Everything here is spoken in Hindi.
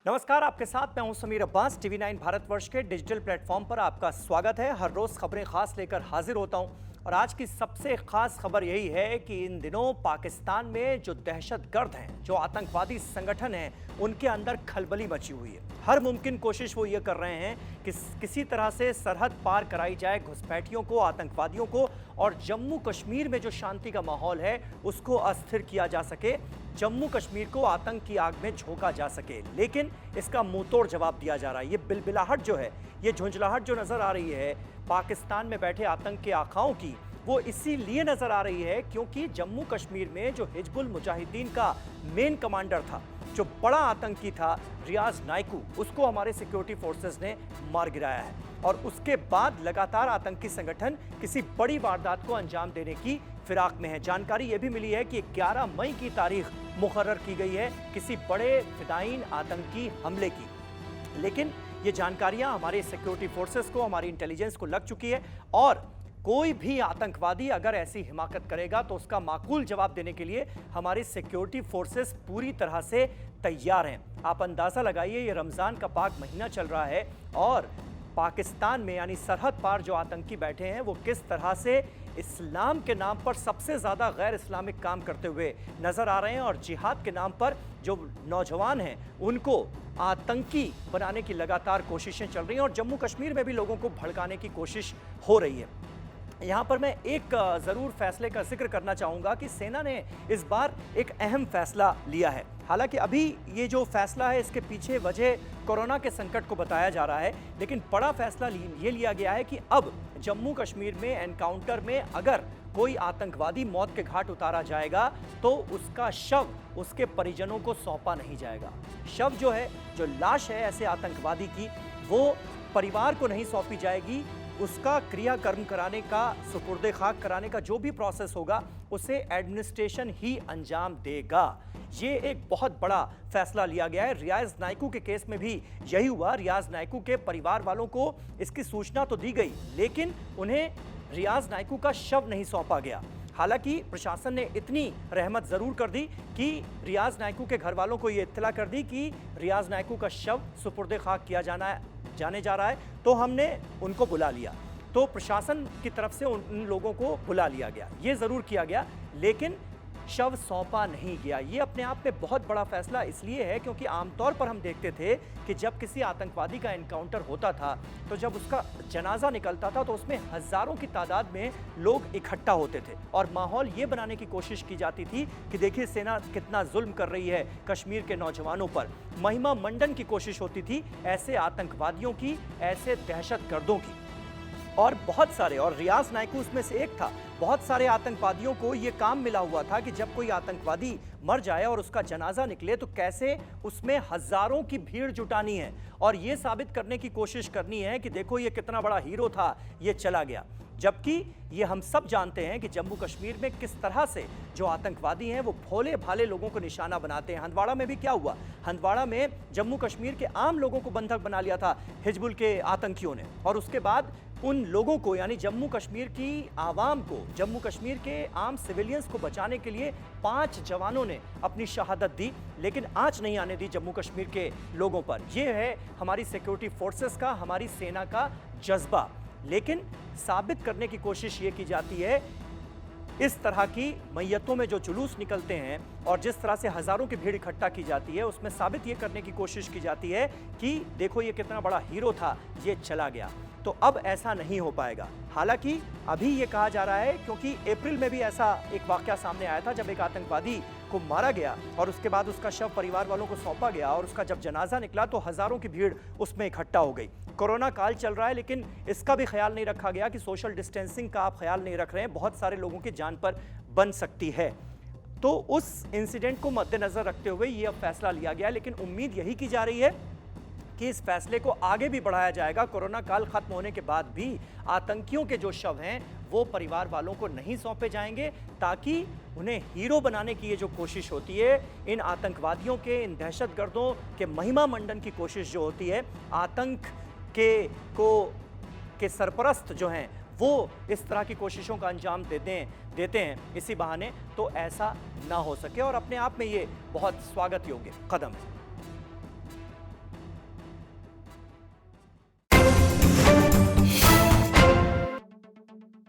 नमस्कार, आपके साथ मैं हूं समीर अब्बास। टीवी9 भारतवर्ष के डिजिटल प्लेटफॉर्म पर आपका स्वागत है। हर रोज खबरें खास लेकर हाजिर होता हूं और आज की सबसे खास खबर यही है कि इन दिनों पाकिस्तान में जो दहशतगर्द हैं, जो आतंकवादी संगठन हैं, उनके अंदर खलबली मची हुई है। हर मुमकिन कोशिश वो ये कर रहे हैं कि किसी तरह से सरहद पार कराई जाए घुसपैठियों को, आतंकवादियों को, और जम्मू कश्मीर में जो शांति का माहौल है उसको अस्थिर किया जा सके, जम्मू कश्मीर को आतंक की आग में झोंका जा सके। लेकिन इसका मुंहतोड़ जवाब दिया जा रहा है। ये बिलबिलाहट जो है, ये झुंझलाहट जो नजर आ रही है पाकिस्तान में बैठे आतंक के आखाओं की, वो इसीलिए नजर आ रही है क्योंकि जम्मू कश्मीर में जो हिजबुल मुजाहिदीन का मेन कमांडर था, जो बड़ा आतंकी था रियाज नाइकू, उसको हमारे सिक्योरिटी फोर्सेस ने मार गिराया है। और उसके बाद लगातार आतंकी संगठन किसी बड़ी वारदात को अंजाम देने की फिराक में है। जानकारी यह भी मिली है कि 11 मई की तारीख मुकर्रर की गई है किसी बड़े फिदायीन आतंकी हमले की। लेकिन ये जानकारियां हमारे सिक्योरिटी फोर्सेस को, हमारी इंटेलिजेंस को लग चुकी है और कोई भी आतंकवादी अगर ऐसी हिमाकत करेगा तो उसका माकूल जवाब देने के लिए हमारी सिक्योरिटी फोर्सेस पूरी तरह से तैयार हैं। आप अंदाजा लगाइए, ये रमजान का पाक महीना चल रहा है और पाकिस्तान में यानी सरहद पार जो आतंकी बैठे हैं वो किस तरह से इस्लाम के नाम पर सबसे ज्यादा गैर इस्लामिक काम करते हुए नजर आ रहे हैं और जिहाद के नाम पर जो नौजवान हैं उनको आतंकी बनाने की लगातार कोशिशें चल रही हैं और जम्मू कश्मीर में भी लोगों को भड़काने की कोशिश हो रही है। यहाँ पर मैं एक ज़रूर फैसले का जिक्र करना चाहूँगा कि सेना ने इस बार एक अहम फैसला लिया है। हालांकि अभी ये जो फैसला है इसके पीछे वजह कोरोना के संकट को बताया जा रहा है, लेकिन बड़ा फैसला ये लिया गया है कि अब जम्मू कश्मीर में एनकाउंटर में अगर कोई आतंकवादी मौत के घाट उतारा जाएगा तो उसका शव उसके परिजनों को सौंपा नहीं जाएगा। शव जो है, जो लाश है ऐसे आतंकवादी की, वो परिवार को नहीं सौंपी जाएगी। उसका क्रियाकर्म कराने का, सुपुर्दे खाक कराने का जो भी प्रोसेस होगा उसे एडमिनिस्ट्रेशन ही अंजाम देगा। ये एक बहुत बड़ा फैसला लिया गया है। रियाज नाइकू के केस में भी यही हुआ। रियाज नाइकू के परिवार वालों को इसकी सूचना तो दी गई, लेकिन उन्हें रियाज नाइकू का शव नहीं सौंपा गया। हालांकि प्रशासन ने इतनी रहमत जरूर कर दी कि रियाज नाइकू के घर वालों को ये इत्तला कर दी कि रियाज नाइकू का शव सुपुर्दे खाक किया जाने जा रहा है, तो हमने उनको बुला लिया। तो प्रशासन की तरफ से उन लोगों को बुला लिया गया, ये जरूर किया गया, लेकिन शव सौंपा नहीं गया। ये अपने आप में बहुत बड़ा फैसला इसलिए है क्योंकि आमतौर पर हम देखते थे कि जब किसी आतंकवादी का एनकाउंटर होता था तो जब उसका जनाजा निकलता था तो उसमें हजारों की तादाद में लोग इकट्ठा होते थे और माहौल ये बनाने की कोशिश की जाती थी कि देखिए सेना कितना जुल्म कर रही है कश्मीर के नौजवानों पर। महिमा मंडन की कोशिश होती थी ऐसे आतंकवादियों की, ऐसे दहशतगर्दों की। और बहुत सारे, और रियाज नाइकू उसमें से एक था, बहुत सारे आतंकवादियों को यह काम मिला हुआ था कि जब कोई आतंकवादी मर जाए और उसका जनाजा निकले तो कैसे उसमें हजारों की भीड़ जुटानी है और यह साबित करने की कोशिश करनी है कि देखो ये कितना बड़ा हीरो था, ये चला गया। जबकि ये हम सब जानते हैं कि जम्मू कश्मीर में किस तरह से जो आतंकवादी हैं वो भोले भाले लोगों को निशाना बनाते हैं। हंदवाड़ा में भी क्या हुआ? हंदवाड़ा में जम्मू कश्मीर के आम लोगों को बंधक बना लिया था हिजबुल के आतंकियों ने और उसके बाद उन लोगों को, यानी जम्मू कश्मीर की आवाम को, जम्मू कश्मीर के आम सिविलियंस को बचाने के लिए 5 जवानों ने अपनी शहादत दी, लेकिन आंच नहीं आने दी जम्मू कश्मीर के लोगों पर। यह है हमारी सिक्योरिटी फोर्सेस का, हमारी सेना का जज्बा। लेकिन साबित करने की कोशिश ये की जाती है, इस तरह की मैयतों में जो जुलूस निकलते हैं और जिस तरह से हजारों की भीड़ इकट्ठा की जाती है, उसमें साबित ये करने की कोशिश की जाती है कि देखो ये कितना बड़ा हीरो था, ये चला गया। तो अब ऐसा नहीं हो पाएगा। हालांकि अभी ये कहा जा रहा है क्योंकि अप्रैल में भी ऐसा एक वाकया सामने आया था जब एक आतंकवादी को मारा गया और उसके बाद उसका शव परिवार वालों को सौंपा गया और उसका जब जनाजा निकला तो हजारों की भीड़ उसमें इकट्ठा हो गई। कोरोना काल चल रहा है, लेकिन इसका भी ख्याल नहीं रखा गया कि सोशल डिस्टेंसिंग का आप ख्याल नहीं रख रहे हैं, बहुत सारे लोगों की जान पर बन सकती है। तो उस इंसिडेंट को मद्देनजर रखते हुए ये अब फैसला लिया गया, लेकिन उम्मीद यही की जा रही है कि इस फैसले को आगे भी बढ़ाया जाएगा। कोरोना काल खत्म होने के बाद भी आतंकियों के जो शव हैं वो परिवार वालों को नहीं सौंपे जाएंगे, ताकि उन्हें हीरो बनाने की ये जो कोशिश होती है, इन आतंकवादियों के, इन दहशतगर्दों के महिमा मंडन की कोशिश जो होती है, आतंक के सरपरस्त जो हैं वो इस तरह की कोशिशों का अंजाम देते हैं इसी बहाने, तो ऐसा ना हो सके और अपने आप में ये बहुत स्वागत योग्य कदम है।